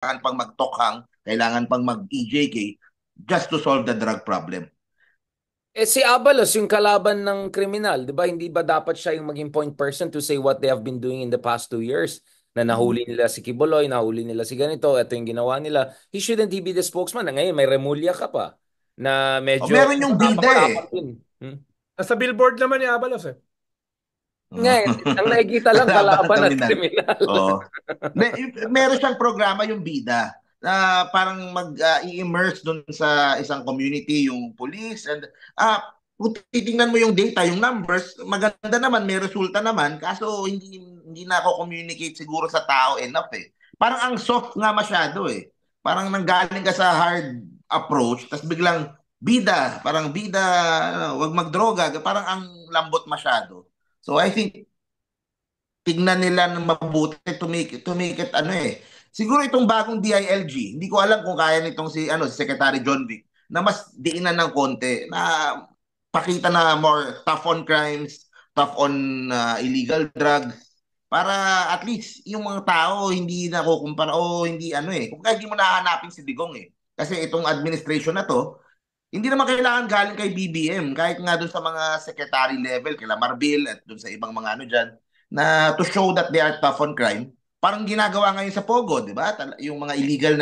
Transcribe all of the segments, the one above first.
kailangan pang magtokhang, kailangan pang mag-EJK just to solve the drug problem. Si Abalos, yung kalaban ng kriminal, di ba? Hindi ba dapat siya yung maging point person to say what they have been doing in the past 2 years? Na Mm. nahuli nila si Kiboloy, nahuli nila si ganito, ito yung ginawa nila. Shouldn't he be the spokesman? Na ngayon, may Remulla ka pa. Na O medyo, meron yung bida tapang-tapang eh. din. Hmm? Nasa billboard naman ni Abalos eh. Ngayon, ang nakikita lang, Kalaban ng kalaban at kriminal. kriminal. Oo. Meron siyang programa yung bida na parang mag-i-immerse dun sa isang community, yung police. And kung titingnan mo yung data, yung numbers, maganda naman, may resulta naman. Kaso hindi na ako communicate siguro sa tao enough eh. Parang ang soft nga masyado eh. Parang nanggaling ka sa hard approach, tapos biglang bida, parang bida, wag magdroga, parang ang lambot masyado. So I think tignan nila ng mabuti to make it ano eh. Siguro itong bagong DILG, hindi ko alam kung kaya nitong si Secretary John Vic na mas diinan ng konti na pakita na more tough on crimes, tough on illegal drugs para at least yung mga tao hindi na kukumpara o hindi ano eh. Kung kaya hindi mo nahanapin si Digong eh. Kasi itong administration na to, hindi naman kailangan galing kay BBM, kahit nga doon sa mga secretary level, kila Marbil at doon sa ibang mga ano dyan, na to show that they are tough on crime, parang ginagawa ngayon sa Pogo, di ba? Yung mga illegal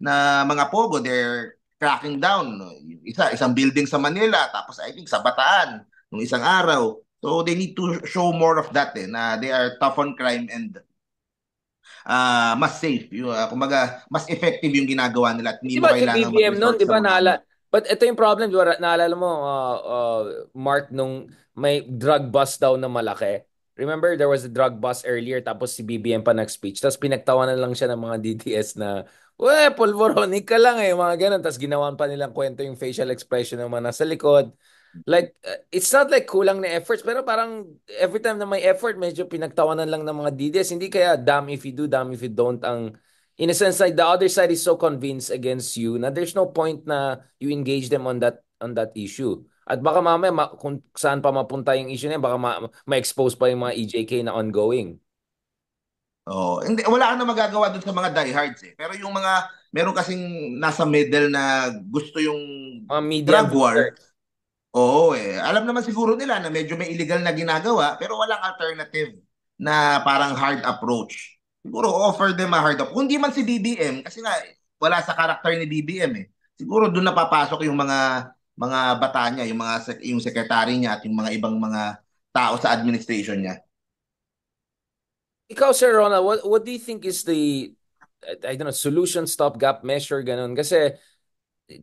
na mga Pogo, they're cracking down. No? Yung isang building sa Manila, tapos I think sa Bataan, nung isang araw. So they need to show more of that eh, na they are tough on crime and mas safe. Kumbaga, mas effective yung ginagawa nila at hindi Di mo ba si kailangan BBM noon, mag-resort di sa ba mga ano. But ito yung problem, di ba? Naalala mo, Mark, nung may drug bust daw na malaki. Remember, there was a drug bust earlier, tapos si BBM pa nag-speech. Tapos pinagtawanan lang siya ng mga DTS na, we, polvoronik ka lang eh, mga ganun. Tapos ginawan pa nilang kwento yung facial expression ng mga nasa likod. Like, it's not like kulang na efforts, pero parang every time na may effort, medyo pinagtawanan lang ng mga DDS. Hindi kaya damn if you do, damn if you don't ang in a sense like the other side is so convinced against you na there's no point na you engage them on that issue. At baka mamaya kung saan pa mapunta yung issue na yun, baka ma-expose pa yung mga EJK na ongoing. Oh, hindi wala kang na magagawa dun sa mga diehards eh. Pero yung mga meron kasing nasa middle na gusto yung Mga medium drug war, voters. oo eh. Alam naman siguro nila na medyo may illegal na ginagawa pero walang alternative na parang hard approach. Siguro offer them a hard approach. Kung di man si BBM kasi nga wala sa karakter ni BBM eh. Siguro doon napapasok yung mga bata niya, yung secretary niya at yung mga ibang mga tao sa administration niya. Ikaw, Sir Ronald, what do you think is the I don't know, solution stopgap measure ganun? Kasi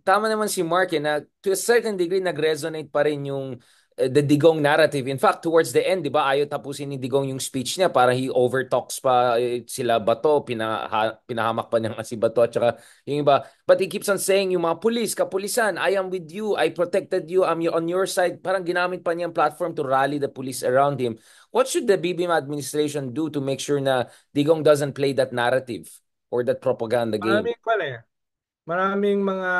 tama naman si Mark na to a certain degree nag-resonate pa rin yung the Digong narrative. In fact, towards the end, di ba, ayaw tapusin ni Digong yung speech niya para he overtalks pa sila Bato, pinahamak pa niya nga si Bato at saka yung iba. But he keeps on saying yung mga pulis, kapulisan, I am with you, I protected you, on your side. Parang ginamit pa niya yung platform to rally the police around him. What should the BBM administration do to make sure na Digong doesn't play that narrative or that propaganda game? Maraming pala eh. Maraming mga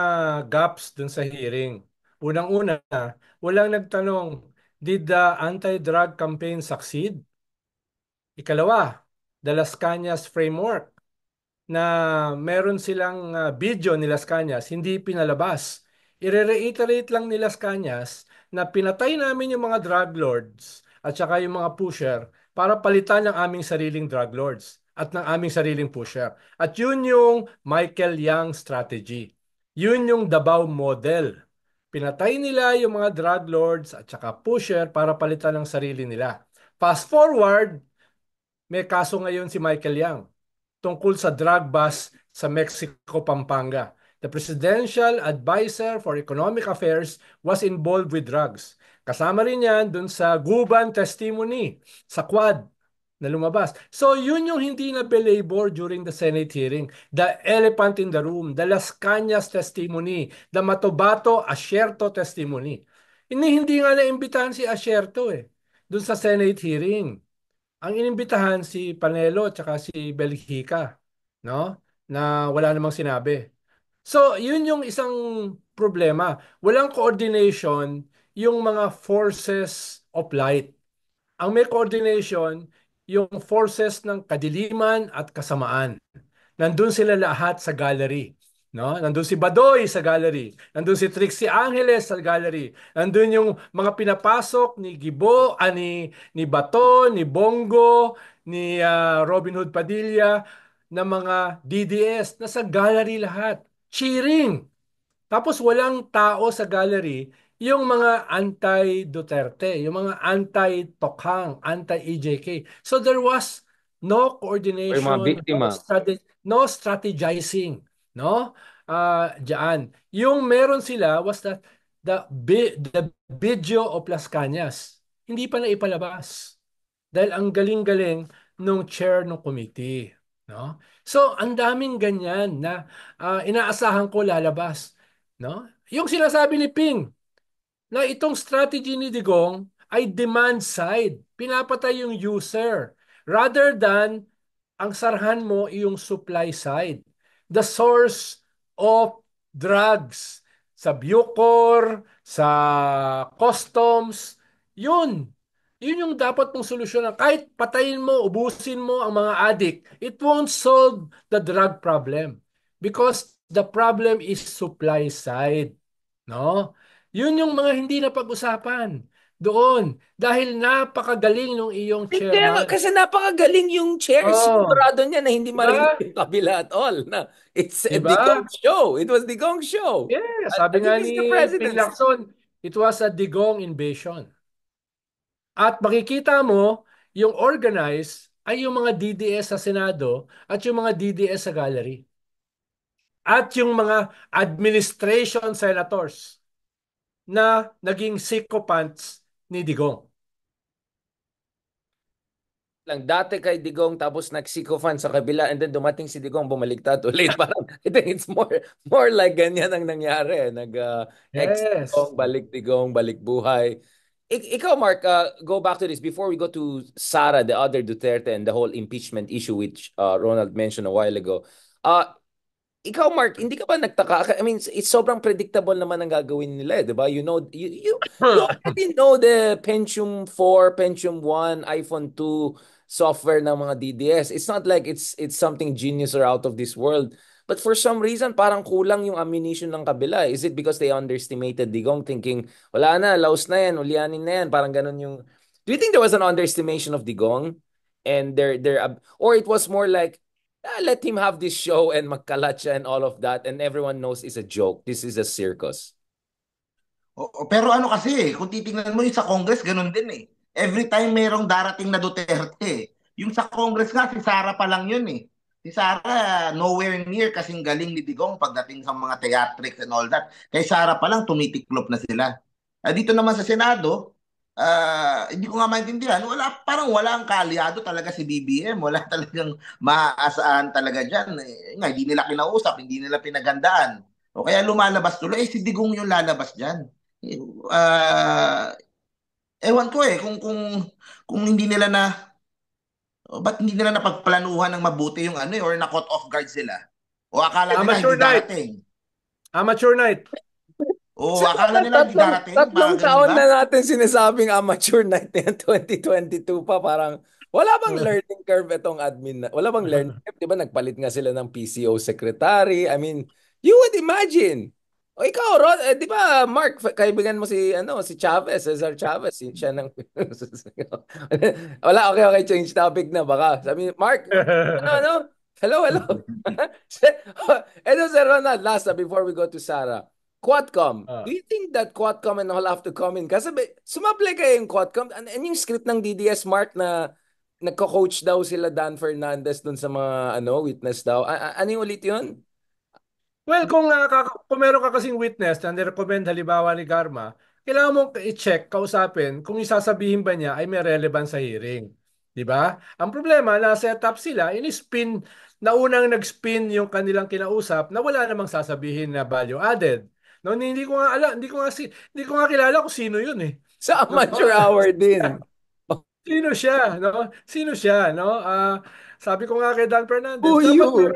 gaps dun sa hearing. Unang-una, walang nagtanong, did the anti-drug campaign succeed? Ikalawa, the Las Cañas framework na meron silang video ni Las Cañas, hindi pinalabas. I-reiterate lang ni Las Cañas na pinatay namin yung mga drug lords at saka yung mga pusher para palitan ng aming sariling drug lords at ng aming sariling pusher. At yun yung Michael Yang strategy. Yun yung Davao model. Pinatay nila yung mga drug lords at saka pusher para palitan ng sarili nila. Fast forward, may kaso ngayon si Michael Yang tungkol sa drug bust sa Mexico, Pampanga. The Presidential Advisor for Economic Affairs was involved with drugs. Kasama rin yan dun sa Guban testimony sa Quad na lumabas. So yun yung hindi na belabor during the Senate hearing. The elephant in the room, the Las Cañas testimony, the Matobato Asierto testimony. Hindi nga naimbitahan si Asierto eh, dun sa Senate hearing. Ang inimbitahan si Panelo at saka si Belgica, no? Na wala namang sinabi. So, yun yung isang problema. Walang coordination yung mga forces of light. Ang may coordination, yung forces ng kadiliman at kasamaan. Nandun sila lahat sa gallery. No? Nandun si Badoy sa gallery. Nandun si Trixie Angeles sa gallery. Nandun yung mga pinapasok ni Gibo, ni Bato, ni Bongo, ni Robin Hood Padilla, na mga DDS. Nasa gallery lahat. Cheering. Tapos walang tao sa gallery, yung mga anti-Duterte, yung mga anti-Tokhang, anti-EJK. So there was no O yung mga coordination, biktima. no strategizing, no? Diyan. Yung meron sila was the video of Las Cañas. Hindi pa na ipalabas. Dahil ang galing-galing nung chair ng committee, no? So, ang daming ganyan na inaasahan ko lalabas, no? Yung sinasabi ni Ping na itong strategy ni Digong ay demand side. Pinapatay yung user rather than ang sarhan mo yung supply side. The source of drugs sa Bucor, sa customs, yun. Yun yung dapat mong solusyonan. Kahit patayin mo, ubusin mo ang mga addict, it won't solve the drug problem because the problem is supply side. No? Yun yung mga hindi na pag-usapan doon dahil napakagaling ng iyong Hindi, chairman. kasi napakagaling yung chair. Oh, Sigurado niya na hindi di ba? marinig yung kabila at all. Na it's Di a ba? Digong show. It was Digong show. Yeah, sabi I nga think ni it's the Ping president's. Lacson, it was a Digong invasion. At makikita mo, yung organize ay yung mga DDS sa Senado at yung mga DDS sa gallery. At yung mga administration senators na naging sycophants ni Digong. Lang dati kay Digong tapos nag-sycophant sa kabila and then dumating si Digong bumaligtad ulit. Parang I think it's more like ganyan ang nangyari. Ex-Digong, Yes. balik Digong, balik buhay. Ikaw, Mark, go back to this before we go to Sara, the other Duterte, and the whole impeachment issue which Ronald mentioned a while ago. Uh, Ikaw, Mark, hindi ka ba nagtaka? I mean, it's sobrang predictable naman ang gagawin nila, eh, 'di ba? You already know the Pentium 4, Pentium 1, iPhone 2 software ng mga DDS. It's not like it's something genius or out of this world. But for some reason, parang kulang yung ammunition ng kabila. Is it because they underestimated Digong thinking, wala na, laos na yan, ulyanin na yan, parang ganun yung... Do you think there was an underestimation of Digong? And or it was more like, let him have this show and magkalat siya and all of that and everyone knows it's a joke. This is a circus. Pero ano kasi kung titingnan mo yung sa Congress, ganun din eh. Every time merong darating na Duterte, yung sa Congress nga, si Sara pa lang yun eh. Si Sara, nowhere near kasing galing ni Digong pagdating sa mga theatrics and all that. Kay Sara pa lang, tumitiklop na sila. Dito naman sa Senado, hindi ko nga maintindihan, parang wala ang kaalyado talaga si BBM. Wala talagang maaasahan talaga dyan. Nga, hindi nila kinausap, hindi nila pinagandaan. O kaya lumalabas tuloy, si Digong yung lalabas dyan. Ah, ewan ko eh kung hindi nila ba't hindi nila napagplanuhan ng mabuti yung ano or na caught off guard sila. O akala nila Amateur hindi night. darating. Amateur night. O So, akala nila hindi darating, tatlong mga ganun taon ba? na natin sinasabing amateur night na yan, 2022 pa, parang wala bang learning curve itong admin wala bang learning curve, di ba nagpalit nga sila ng PCO secretary, I mean, you would imagine, o ikaw, Rod, di ba, Mark, kaibigan mo si Chavez, Cesar Chavez, siya ng, wala, okay, change topic na, baka, sabi, Mark, ano, hello, ito si Ronald, last before we go to Sarah. Quadcom. Do Ah. you think that Quadcom and all have to come in? Kasi sumablay kayo yung Quadcom. Ano yung script ng DDS, Mark, na nagko-coach daw sila Dan Fernandez dun sa mga witness daw? Ano yung ulit yun? Well, kung meron ka kasing witness na nirecommend halimbawa ni Garma, kailangan mong i-check, kausapin kung isasabihin ba niya ay may relevance sa hearing. Di ba? Ang problema, na-set up sila, in-spin, na unang nag-spin yung kanilang kinausap na wala namang sasabihin na value added. No, hindi ko nga alam, hindi ko nga kilala kung sino yun eh. Sa No? amateur hour din. Sino siya, no? Sino siya, no? Sabi ko nga kay Dan Fernandez, Who you?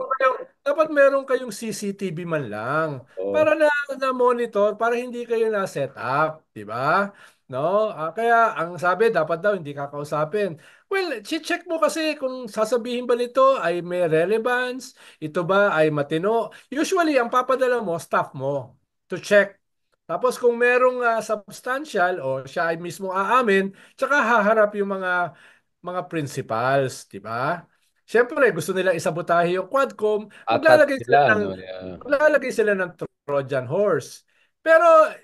dapat meron kayong CCTV man lang Oh. para na monitor para hindi kayo na set up, di ba? No? Kaya ang sabi, dapat daw hindi kakausapin. Well, check mo kasi kung sasabihin ba nito ay may relevance, ito ba ay matino. Usually, ang papadala mo, staff mo to check. Tapos kung merong substantial o siya ay mismo aamin, tsaka haharap yung mga principals, di ba? Siyempre, gusto nila isabotahe yung Quadcom, Atat sila, no? Yeah. maglalagay sila ng Trojan horse. Pero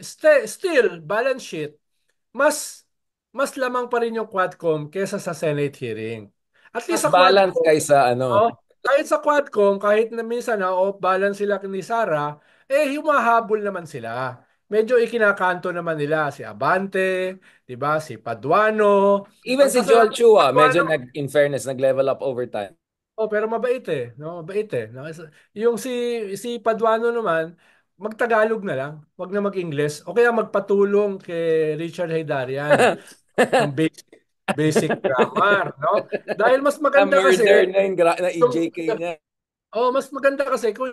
still, balance sheet, mas mas lamang pa rin yung Quadcom kaysa sa Senate hearing. At Mas least sa balance Quadcom, kaysa ano. oh, kahit sa Quadcom, kahit na minsan na off balance sila ni Sara, humahabol naman sila. Medyo ikinakanto naman nila si Abante, 'di ba? Si Paduano. Even Ang si Joel kasalanan ni Chua, medyo Paduano, in fairness, nag-level up over time. pero mabait no? Mabait no? Yung si Paduano naman, magtagalog na lang, wag na mag-Ingles o kaya magpatulong kay Richard Haydarian ng basic grammar, no? Dahil mas Na maganda kasi murder na yung na yung EJK niya. mas maganda kasi kung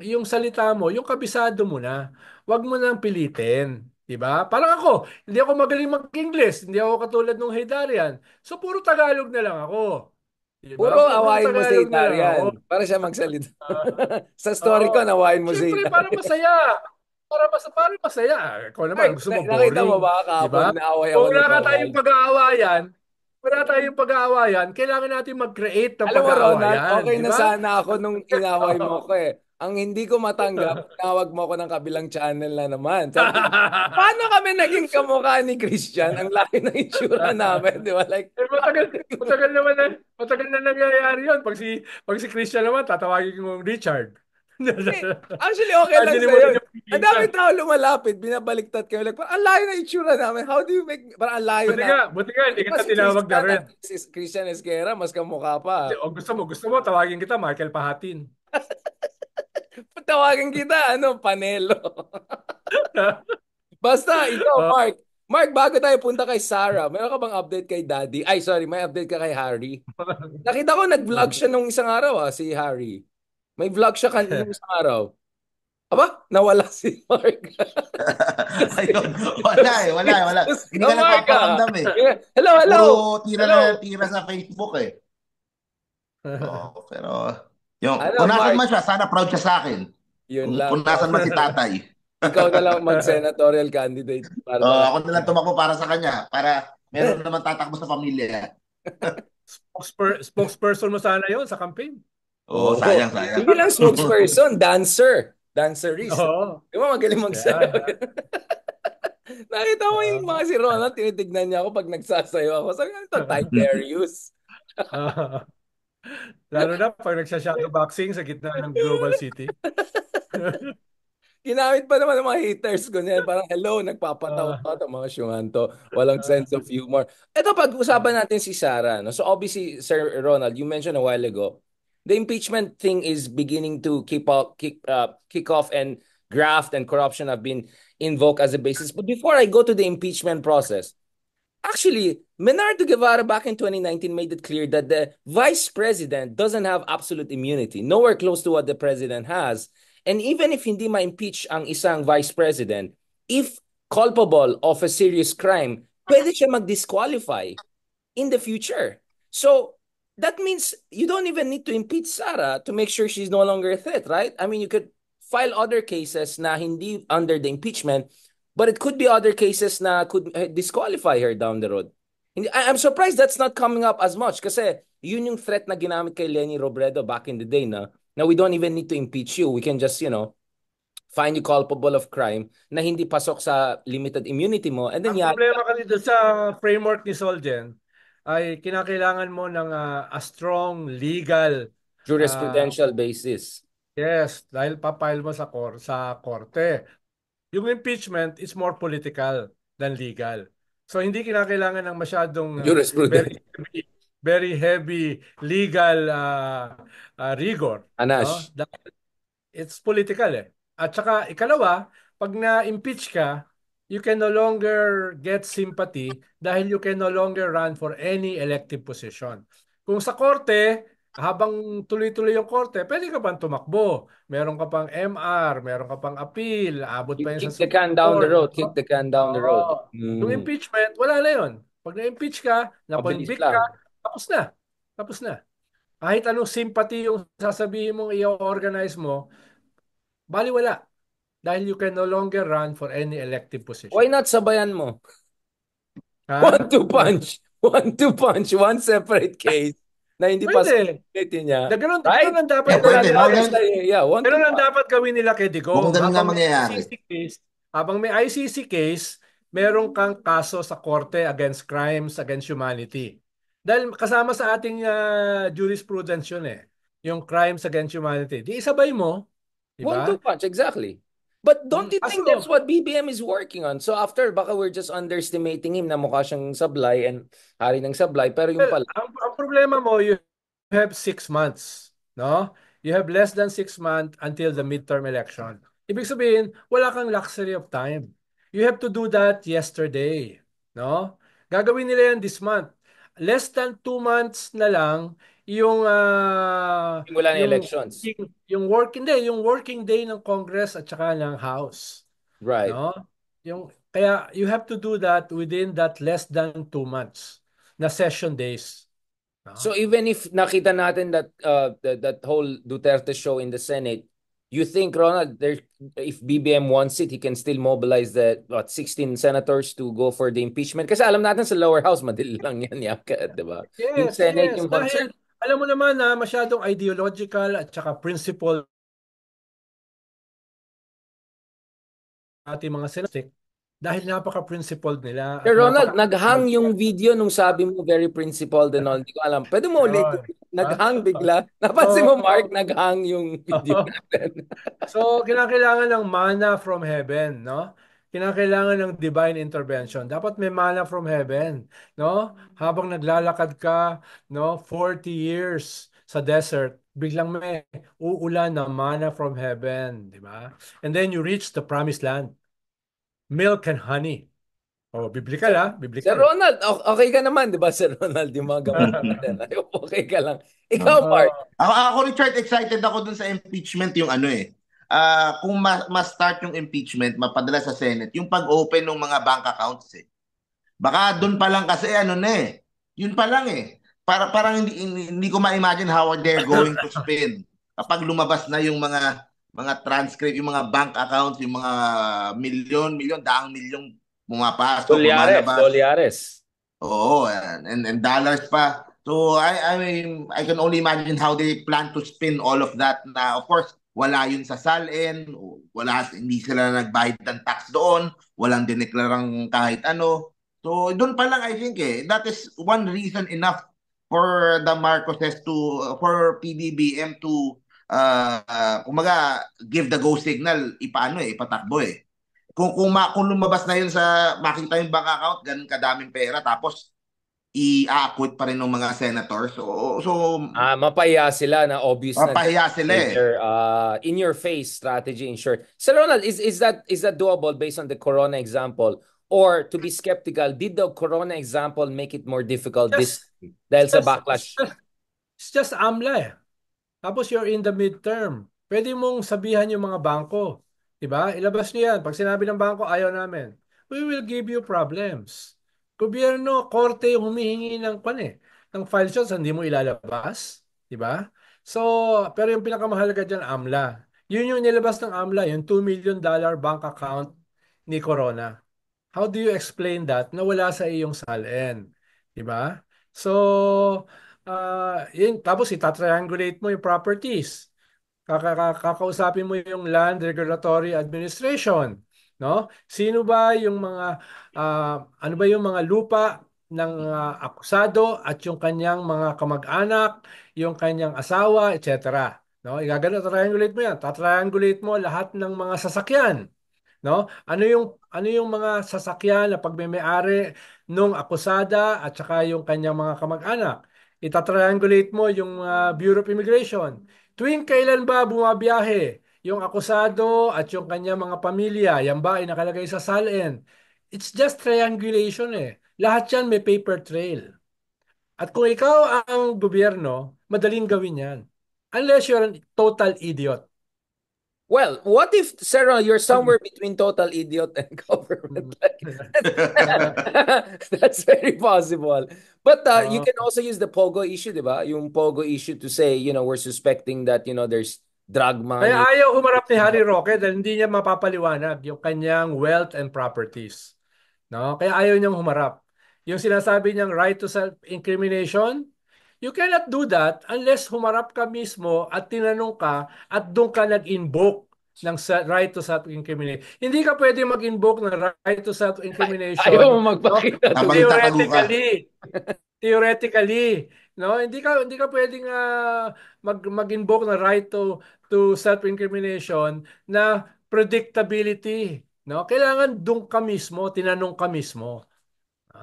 yung salita mo, yung kabisado mo na. Huwag mo nang pilitin, 'di ba? Parang ako, hindi ako magaling mag-English, hindi ako katulad ng Haydarian. So puro Tagalog na lang ako. 'Di Puro ba? Puro awayin mo si Tagalog na lang ako. Itarian para siya magsalita. Ah, Sa story ko, Oo. nawain mo si Siyempre, para Itarian. masaya. Para masaya. Ikaw naman, gusto mo Nakita mo boring. ba Di kahapon ba? naaway ako Kung ni wala ka tayong Ronald? pag-aawayan, kailangan natin mag-create ng Alam mo, Ronald, pag-aawayan. okay Di na ba? sana ako nung inaway mo ko eh. Ang hindi ko matanggap, tinawag mo ako ng kabilang channel na naman. Sabi ko, paano kami naging kamukha ni Christian? Ang laki ng itsura namin, di ba? Like, Matagal naman matagal na nangyayari yun. Pag si Christian naman, tatawagin mo Richard. actually, okay lang Imagine mo sa'yo. rin yung Ang dami pinsan. tao lumalapit, binabaliktad kayo. Like, parang ang layo ng itsura namin. How do you make, parang ang layo na. Buti nga, hindi Di ba kita si tinawag na Christian, Red. si Christian Esquera, mas kamukha pa. O gusto mo, tawagin kita Michael Pahatin. Patawagan kita, ano, Panelo. Basta, ikaw, Oh. Mark. Mark, bago tayo punta kay Sarah, meron ka bang update kay Daddy? Ay, sorry, may update ka kay Harry. Nakita ko, nag-vlog siya nung isang araw, si Harry. May vlog siya nung isang araw. Aba, nawala si Mark. Ayun, wala. Hindi Oh, ka Mark, nagpaparamdam eh. Hello, hello. Puro tira Hello. na tira sa Facebook eh. Oo, pero Ano, kung nasan Mark? man siya, sana proud siya sa akin. Yun Kung lang. nasan man si tatay. Ikaw na lang mag-senatorial candidate para Ako na lang manalo. tumakbo para sa kanya. Para meron naman tatakbo sa pamilya. Spokesperson mo sana yon sa campaign. Oo, Oo. sayang. Hindi lang spokesperson, dancer. Dancerist. Oo. Di ba magaling magsayaw? Yeah. Nakita mo yung mga si Ronald, tinitignan niya ako pag nagsasayaw ako. Sabi ko, ito, Ty Darius. Lalo na pag nagsha-shadow boxing sa gitna ng global city. Ginamit pa naman ng mga haters ko niyan. Parang, hello, nagpapatawa Uh, ka ito, mga syunganto. Walang sense of humor. Ito, pag-usapan natin si Sarah. No? So, obviously, Sir Ronald, you mentioned a while ago, the impeachment thing is beginning to kick off, and graft and corruption have been invoked as a basis. But before I go to the impeachment process, actually, Menardo Guevara back in 2019 made it clear that the vice president doesn't have absolute immunity, nowhere close to what the president has. And even if hindi ma-impeach ang isang vice president, if culpable of a serious crime, pwede siya mag-disqualify in the future. So that means you don't even need to impeach Sara to make sure she's no longer a threat, right? I mean, you could file other cases na hindi under the impeachment, but it could be other cases na could disqualify her down the road. I'm surprised that's not coming up as much kasi yun yung threat na ginamit kay Leni Robredo back in the day na we don't even need to impeach you. We can just, find you culpable of crime na hindi pasok sa limited immunity mo and then ang problema kasi doon sa framework ni Solgen ay kinakailangan mo ng a strong legal uh, jurisprudential basis. yes, dahil papile mo sa korte. Yung impeachment is more political than legal. So hindi kinakailangan ng masyadong Jurisprudence. very heavy legal rigor, no? Anash. It's political eh. At saka ikalawa, pag na-impeach ka, you can no longer get sympathy dahil you can no longer run for any elective position. Kung sa korte, habang tuloy-tuloy yung korte, pwede ka pang tumakbo. Meron ka pang MR, meron ka pang appeal, abot pa You yun sa kick the Supreme can down the Court. road, kick No? the can down the road. Oo. Yung Mm. impeachment, wala na yun. Pag na-impeach ka, Mabilis na-convict ka, lang. tapos na. Tapos na. Kahit anong sympathy yung sasabihin mong i-organize mo, baliwala. Dahil you can no longer run for any elective Why position. not sabayan mo? Ha? One-two punch. One-two punch. One separate case na hindi pa Pwede. ulitin niya. Ganun Right? ang dapat Yan na Pwede, natin no? mangyari. basta, yeah, one-two Ganun ang punch. dapat gawin nila kay Mukhang Digong. ganun nga mangyayari. Habang may ICC case, meron kang kaso sa korte against crimes against humanity. Dahil kasama sa ating jurisprudence yun eh. Yung crimes against humanity. Di isabay mo, di ba? One-two punch, exactly. But don't you think that's Kaso, what BBM is working on? So after, baka we're just underestimating him na mukha siyang sablay and hari ng sablay, pero yung well, pala, ang problema mo, you have 6 months, no? You have less than 6 months until the midterm election. Ibig sabihin, wala kang luxury of time. You have to do that yesterday, no? Gagawin nila yan this month. Less than 2 months na lang yung simula ng elections. yung working day ng Congress at saka ng House, Right. no? Kaya you have to do that within that less than 2 months na session days. So No? even if nakita natin that that whole Duterte show in the Senate, you think Ronald, there, if BBM wants it, he can still mobilize the 16 senators to go for the impeachment? Kasi alam natin sa lower house, madali lang yan yaka, di ba? Yung Yes, Senate, yes. yung Dahil concern. alam mo naman na masyadong ideological at saka principle ating mga senator dahil napaka-principled nila at Pero Ronald, napaka naghang yung video nung sabi mo very principled and all. Hindi ko alam. Pwede mo ulit. yun. Ha? Naghang bigla. Napansin So, mo, Mark, naghang yung video natin. so kinakailangan ng mana from heaven, no? Kinakailangan ng divine intervention. Dapat may mana from heaven, no? Habang naglalakad ka, no, 40 years sa desert, biglang may uulan na mana from heaven, di ba? And then you reach the promised land. Milk and honey. Oh, biblical Sir, ah, Sir biblical. Ronald, okay ka naman, di ba, Sir Ronald, yung mga gawa natin. Ay, okay ka lang. Ikaw, Mark. Oo. Ako, Richard, excited ako dun sa impeachment yung ano eh. Kung ma-start yung impeachment, mapadala sa Senate, yung pag-open ng mga bank accounts eh. Baka dun pa lang kasi ano na eh. Yun pa lang eh. Parang hindi ko ma-imagine how they're going to spend. Kapag lumabas na yung mga transcript, yung mga bank accounts, yung mga milyon, daang milyong pumapasok, Dolyares, lumalabas. Dolyares. Oo, and dollars pa. So I mean, I can only imagine how they plan to spin all of that. Na of course, wala yun sa salin, hindi sila nagbayad ng tax doon, walang dineklarang kahit ano. So doon pa lang I think that is one reason enough for the Marcoses for PBBM to kumaga give the go signal ipatakbo eh. Kung lumabas na yun sa makita yung bank account, ganun kadaming pera tapos i-acquit pa rin ng mga senators. So Mapaya sila na obvious na papahiya sila eh. in your face strategy in short. Sir Ronald, is that doable based on the Corona example? Or to be skeptical, did the Corona example make it more difficult this Just, time it's dahil sa just, backlash? it's just AMLA eh. Tapos you're in the midterm. Pwede mong sabihan yung mga bangko. Diba? Ilabas niyo yan. Pag sinabi ng bangko, ayaw namin. We will give you problems. Gobyerno, korte yung humihingi ng ng file shots, hindi mo ilalabas. Diba? So, pero yung pinakamahalaga dyan, AMLA. Yun yung nilabas ng AMLA, yung $2 million bank account ni Corona. How do you explain that na wala sa iyong salin? Diba? So, tapos itatriangulate mo yung properties. Kakausapin mo yung Land Regulatory Administration, no? Sino ba yung mga ano ba yung mga lupa ng akusado at yung kanyang mga kamag-anak, yung kanyang asawa, etc. No? Triangulate mo yan. Tatriangulate mo lahat ng mga sasakyan, no? Ano yung mga sasakyan na pagmemay-ari nung akusada at saka yung kanyang mga kamag-anak? Itatriangulate mo yung Bureau of Immigration. Tuwing kailan ba bumabiyahe yung akusado at yung kanyang mga pamilya? Yan ba ay nakalagay sa SALN? It's just triangulation eh. Lahat yan may paper trail. At kung ikaw ang gobyerno, madaling gawin yan. Unless you're a total idiot. Well, what if, Sarah, you're somewhere between total idiot and government? That's very possible. But you Ah. can also use the Pogo issue, di ba? Yung Pogo issue to say, we're suspecting that, there's drug Kaya money. ayaw humarap ni Harry Roque dahil hindi niya mapapaliwanag yung kanyang wealth and properties. No? Kaya ayaw niyang humarap. Yung sinasabi niyang right to self-incrimination, you cannot do that unless humarap ka mismo at tinanong ka at doon ka nag-invoke ng right to self-incrimination. Hindi ka pwede mag-invoke ng right to self-incrimination, Ayaw mo no? magpakita doon. Habang nagtatago ka. Theoretically, no? Hindi ka pwedeng mag-invoke ng right to self-incrimination na predictability, no? Kailangan doon ka mismo, tinanong ka mismo.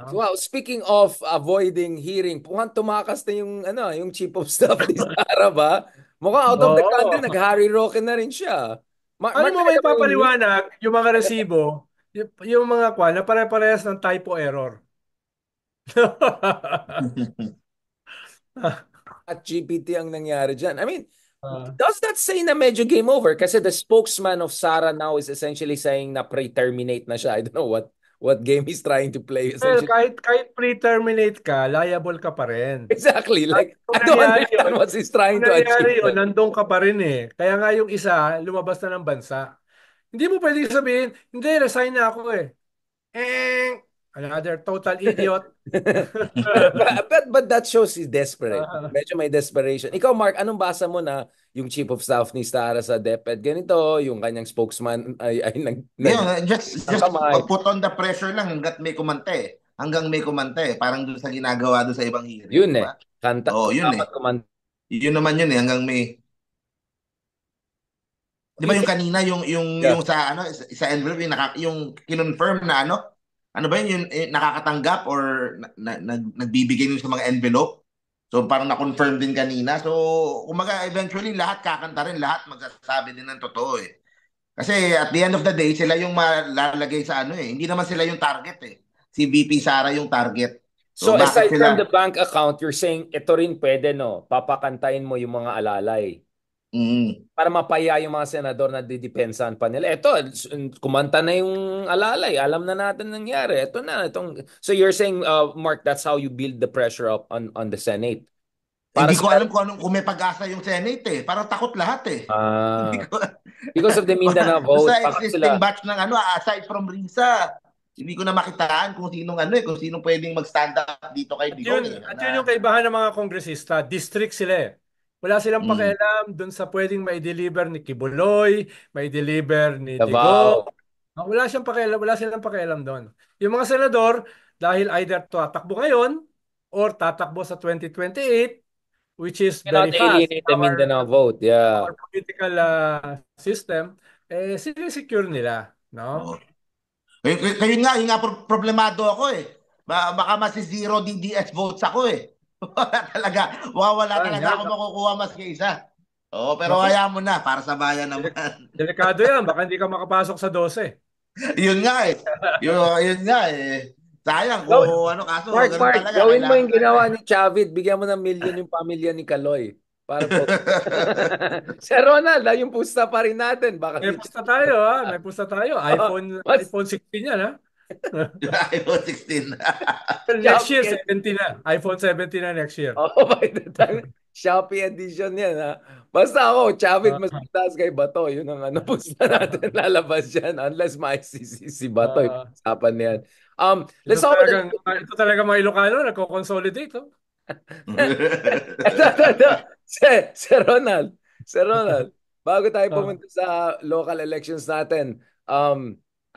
Wow, speaking of avoiding hearing, mukhang tumakas na yung chief of staff ni Sarah ba? Mukhang out of the country, Oo. nag-Harry Roque na rin siya. Ano Mark, mo may talaga ba yun? papaliwanag yung mga resibo, yung mga kwan na pare-parehas ng typo error. At GPT ang nangyari dyan. I mean, Ah. does that say na medyo game over? Kasi the spokesman of Sarah now is essentially saying na pre-terminate na siya. I don't know what game he's trying to play. Well, Essentially, kahit pre-terminate ka, liable ka pa rin. exactly. At Like, I don't understand what he's trying kung to achieve nangyari yun, there. nandun ka pa rin eh. Kaya nga yung isa, lumabas na ng bansa. Hindi mo pwedeng sabihin, hindi, resign na ako eh. Another total idiot. But that shows he's desperate. Ah. Medyo may desperation. Ikaw, Mark, anong basa mo na yung chief of staff ni Sarah sa DepEd ganito, yung kanyang spokesman ay Yeah, just kamay. put on the pressure lang hanggat may kumante. Hanggang may kumante. Parang doon sa ginagawa doon sa ibang hearing, Yun di eh. ba? Kanta, Oo, yun dapat eh. kumanta. Yun naman yun eh, hanggang may. Di ba yung kanina Yeah. yung sa sa envelope yung kinonfirm na ano ba yun yung nakakatanggap or nagbibigay yun sa mga envelope. So parang na-confirm din kanina. So kumaga eventually lahat kakanta rin, lahat magsasabi din ng totoo eh. Kasi at the end of the day, sila yung malalagay sa Hindi naman sila yung target eh. Si VP Sara yung target. So So bakit aside from the sila? bank account, you're saying ito rin pwede, no? Papakantayin mo yung mga alalay Mm, para mapaya yung mga senador na didepensahan pa nila. Ito, kumanta na yung alalay. Alam na natin nangyari. Ito na. So you're saying, Mark, that's how you build the pressure up on the Senate. Para hindi ko sa alam kung may pag-asa yung Senate eh. Parang takot lahat eh. Hindi ko, because of the Mindanao vote, sa baka existing sila, batch ng aside from Risa, hindi ko na makitaan kung sinong kung sinong pwedeng mag-stand up dito kay At Digong yun, eh. at yun yung kaibahan ng mga kongresista. District sila eh. Wala silang Mm. pakialam dun sa pwedeng mai-deliver ni Kibuloy, mai-deliver ni Digong. Davao. Wala siyang pakialam, wala silang pakialam doon. Yung mga senador, dahil either tatakbo ngayon or tatakbo sa 2028, which is Cannot very fast alienate the Mindanao vote. Yeah. our political system, sinisecure nila. No? Oo. Yun nga problemado ako eh. Baka masi-zero DDS votes ako eh. Wala Ah, talaga yan. ako makukuha maski isa. Oo, pero Naku, hayaan mo na para sa bayan naman. delikado yan. Baka hindi ka makapasok sa 12. Yun nga eh. Yun nga eh. Sayang Gawin, kung kaso ganun Mark, talaga. gawin mo Kailangan yung talaga ginawa eh. ni Chavit. Bigyan mo ng milyon yung pamilya ni Kaloy. Para po. Sir Ronald, yung pusta pa rin natin. Baka May dito. pusta tayo ha. May pusta tayo. Mas iPhone 16 yan ha. iPhone 16. Next year, Shopee. 17 na. iPhone 17 na next year. Oh, by the time. Shopee edition yan, ha? Basta ako, Chavit, Ah, mas mataas kay Bato. Yun ang pusta natin lalabas yan. Unless si Bato, yung ah, usapan yan. ito Let's talk about talagang, ito talaga mga Ilocano, nagko-consolidate. Oh. ito. Sir Ronald, bago tayo Ah, pumunta sa local elections natin,